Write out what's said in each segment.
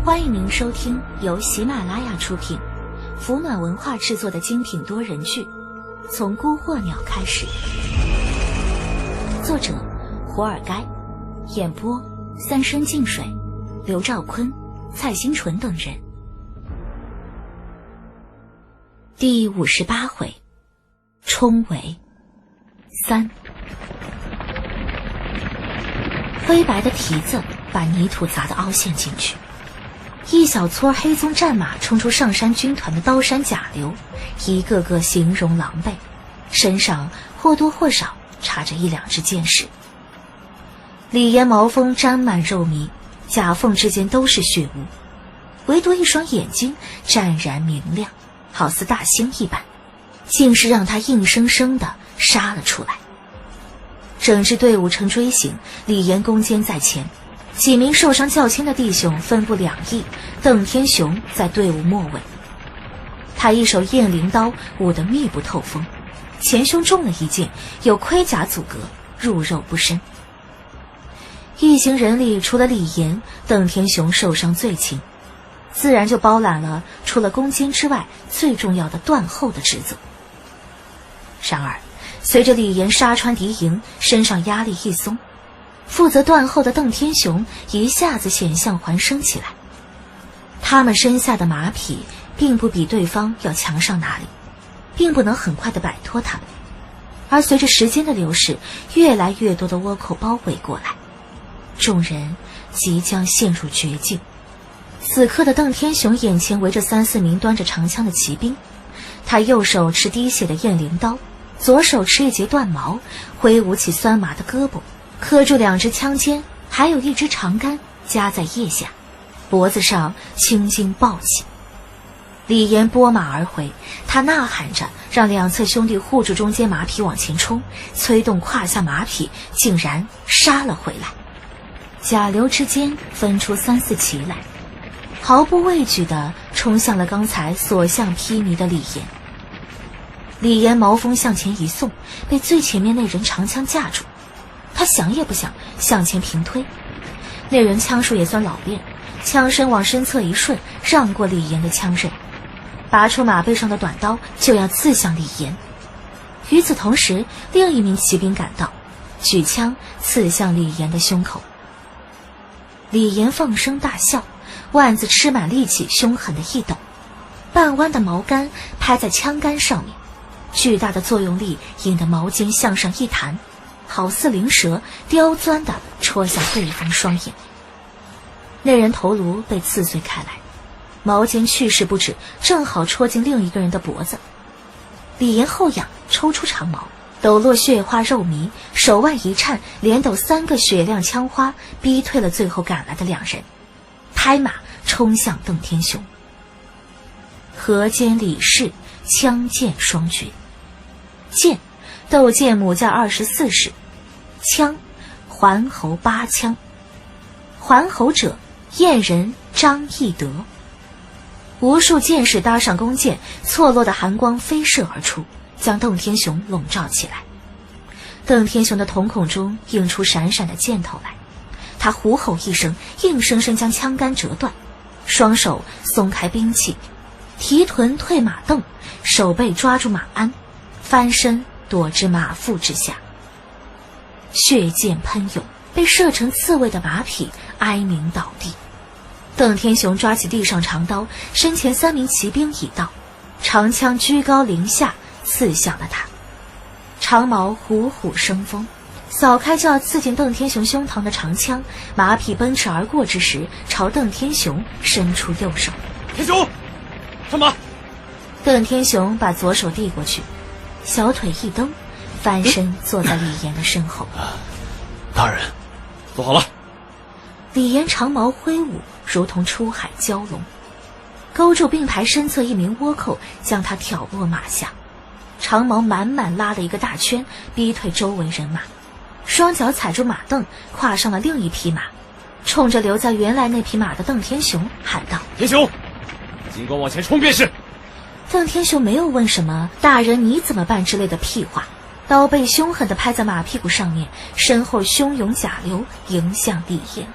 欢迎您收听由喜马拉雅出品、福暖文化制作的精品多人剧《从孤惑鸟开始》，作者胡尔该，演播三生净水、刘兆坤、蔡新纯等人。第58回，冲围3。灰白的蹄子把泥土砸得凹陷进去，一小撮黑鬃战马冲出上山军团的刀山甲流，一个个形容狼狈，身上或多或少插着一两只箭矢。李岩毛峰沾满肉糜，甲缝之间都是血污，唯独一双眼睛湛然明亮，好似大星一般，竟是让他硬生生地杀了出来。整支队伍呈锥形，李岩攻坚在前，几名受伤较轻的弟兄分布两翼，邓天雄在队伍末尾。他一手雁翎刀舞得密不透风，前胸中了一箭，有盔甲阻隔，入肉不深。一行人里除了李岩，邓天雄受伤最轻，自然就包揽了除了攻坚之外最重要的断后的职责。然而随着李岩杀穿敌营，身上压力一松，负责断后的邓天雄一下子险象环生起来。他们身下的马匹并不比对方要强上哪里，并不能很快地摆脱他们，而随着时间的流逝，越来越多的倭寇包围过来，众人即将陷入绝境。此刻的邓天雄眼前围着3、4名端着长枪的骑兵，他右手持滴血的雁翎刀，左手持一截断矛，挥舞起酸麻的胳膊，磕住2只枪尖，还有一支长杆夹在腋下，脖子上青筋暴起。李岩拨马而回，他呐喊着让两侧兄弟护住中间马匹往前冲，催动胯下马匹，竟然杀了回来。甲流之间分出3、4骑来，毫不畏惧地冲向了刚才所向披靡的李岩。李岩毛峰向前一送，被最前面那人长枪架住，他想也不想向前平推，那人枪术也算老练，枪身往身侧一顺，让过李岩的枪刃，拔出马背上的短刀就要刺向李岩。与此同时，另一名骑兵赶到，举枪刺向李岩的胸口。李岩放声大笑，腕子吃满力气，凶狠的一抖，半弯的矛杆拍在枪杆上面，巨大的作用力引得矛尖向上一弹，好似灵蛇刁钻地戳向对方双眼。那人头颅被刺碎开来，矛尖去势不止，正好戳进另一个人的脖子。李岩后仰，抽出长矛，抖落血花肉糜，手腕一颤，连抖3个雪亮枪花，逼退了最后赶来的2人，拍马冲向邓天雄。河间李氏枪剑双绝，剑斗剑母将24式，枪环侯8枪，环侯者燕人张翼德。无数箭矢搭上弓箭，错落的寒光飞射而出，将邓天雄笼罩起来。邓天雄的瞳孔中映出闪闪的箭头来，他虎吼一声，硬生生将枪杆折断，双手松开兵器，提臀退马镫，手背抓住马鞍，翻身躲至马腹之下。血溅喷涌，被射成刺猬的马匹哀鸣倒地。邓天雄抓起地上长刀，身前3名骑兵已到，长枪居高临下刺向了他。长矛虎虎生风，扫开就要刺进邓天雄胸膛的长枪，马匹奔驰而过之时，朝邓天雄伸出右手。天雄，上马！邓天雄把左手递过去，小腿一蹬，翻身坐在李岩的身后。大人，坐好了。李岩长矛挥舞，如同出海蛟龙，勾住并排身侧一名倭寇，将他挑落马下。长矛满满拉了一个大圈，逼退周围人马，双脚踩住马镫，跨上了另一匹马，冲着留在原来那匹马的邓天雄喊道：天雄，尽管往前冲便是。邓天雄没有问什么大人你怎么办之类的屁话，刀背凶狠地拍在马屁股上面，身后汹涌甲流迎向李岩。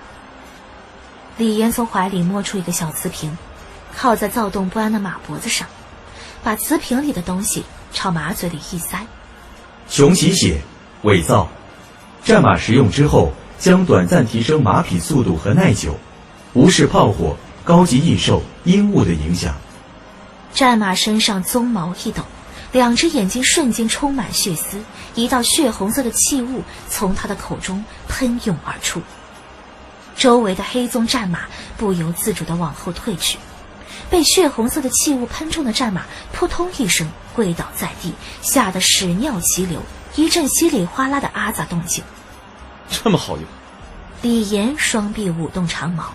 李岩从怀里摸出一个小瓷瓶，靠在躁动不安的马脖子上，把瓷瓶里的东西朝马嘴里一塞。雄起血，伪造。战马食用之后，将短暂提升马匹速度和耐久，无视炮火、高级异兽、阴雾的影响。战马身上鬃毛一抖，两只眼睛瞬间充满血丝，一道血红色的气雾从他的口中喷涌而出。周围的黑鬃战马不由自主地往后退去，被血红色的气雾喷中的战马扑通一声跪倒在地，吓得屎尿齐流，一阵稀里哗啦的阿杂动静。这么好用？李岩双臂舞动长矛，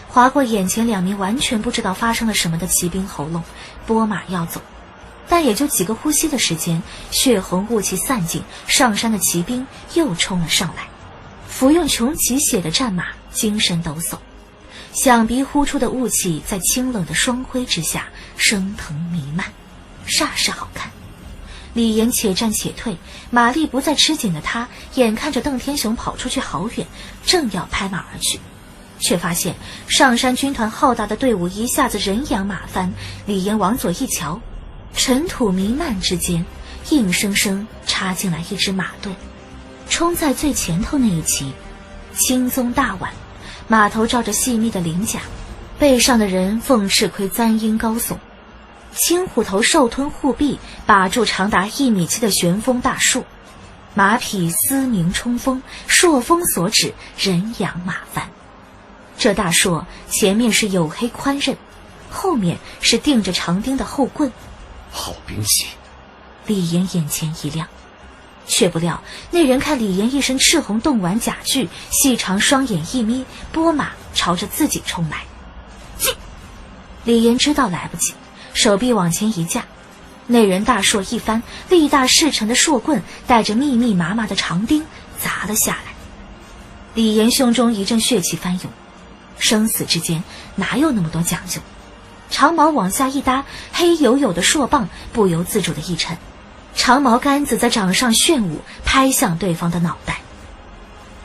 划过眼前两名完全不知道发生了什么的骑兵喉咙，拨马要走。但也就几个呼吸的时间，血红雾气散尽，上山的骑兵又冲了上来。服用穷奇血的战马精神抖擞，响鼻呼出的雾气在清冷的霜辉之下升腾弥漫，煞是好看。李岩且战且退，马力不再吃紧的他眼看着邓天雄跑出去好远，正要拍马而去，却发现上山军团浩大的队伍一下子人仰马翻。李岩往左一瞧，尘土弥漫之间，硬生生插进来一支马队。冲在最前头那一骑，青鬃大挽，马头罩着细密的鳞甲，背上的人凤翅盔簪缨高耸，青虎头兽吞护臂把住长达1.7米的旋风大槊，马匹嘶鸣冲锋，槊风所指，人仰马翻。这大槊前面是黝黑宽刃，后面是钉着长钉的后棍。好兵器！李岩眼前一亮，却不料那人看李岩一身赤红洞丸甲具，细长双眼一眯，拨马朝着自己冲来。李岩知道来不及，手臂往前一架，那人大槊一翻，力大势沉的槊棍带着密密麻麻的长钉砸了下来。李岩胸中一阵血气翻涌，生死之间哪有那么多讲究？长矛往下一搭，黑黝黝的槊棒不由自主的一沉，长矛杆子在掌上旋舞，拍向对方的脑袋。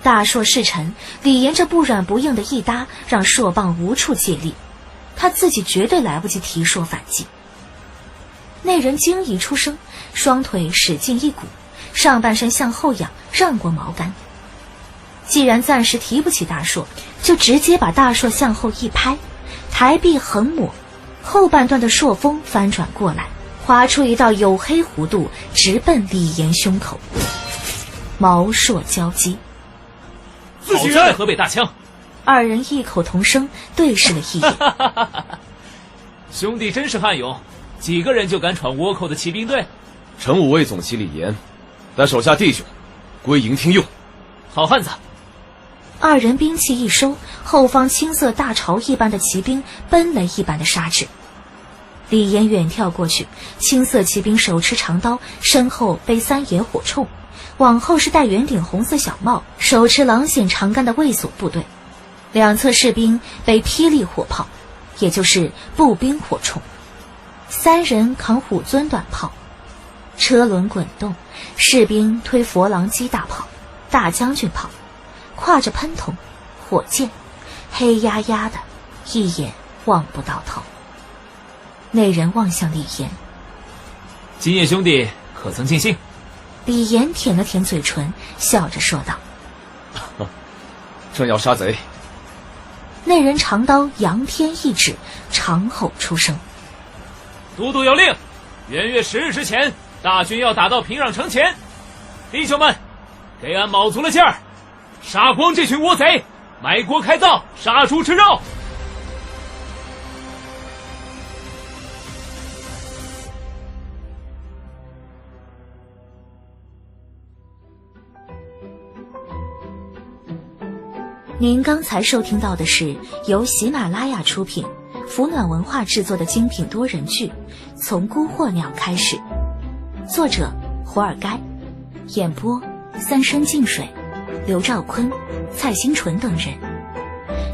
大槊势沉，李岩这不软不硬的一搭，让槊棒无处借力，他自己绝对来不及提槊反击。那人惊疑出声，双腿使劲一鼓，上半身向后仰，让过矛杆。既然暂时提不起大槊，就直接把大槊向后一拍，抬臂横抹，后半段的槊锋翻转过来，划出一道黝黑弧度，直奔李岩胸口。矛槊交击，自己人！河北大枪！二人异口同声对视了一眼。兄弟真是悍勇，几个人就敢闯倭寇的骑兵队？程武卫总旗李岩，带手下弟兄归营听用。好汉子！二人兵器一收，后方青色大潮一般的骑兵奔雷一般的杀至。李岩远跳过去，青色骑兵手持长刀，身后背3野火铳，往后是戴圆顶红色小帽，手持狼筅长杆的卫所部队，两侧士兵背霹雳火炮，也就是步兵火铳，3人扛虎尊短炮，车轮滚动，士兵推佛郎机大炮、大将军炮，挎着喷筒、火箭，黑压压的，一眼望不到头。那人望向李岩，今夜兄弟可曾尽兴？李岩舔了舔嘴唇，笑着说道：正要杀贼。那人长刀扬天一指，长吼出声：都督有令，元月10日之前，大军要打到平壤城前，弟兄们，给俺卯足了劲儿，杀光这群倭贼，卖国开灶，杀猪吃肉。您刚才收听到的是由喜马拉雅出品，福暖文化制作的精品多人剧《从孤惑鸟开始》，作者胡尔该，演播三生净水、刘兆坤、蔡新纯等人。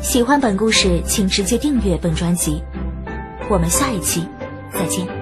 喜欢本故事，请直接订阅本专辑。我们下一期再见。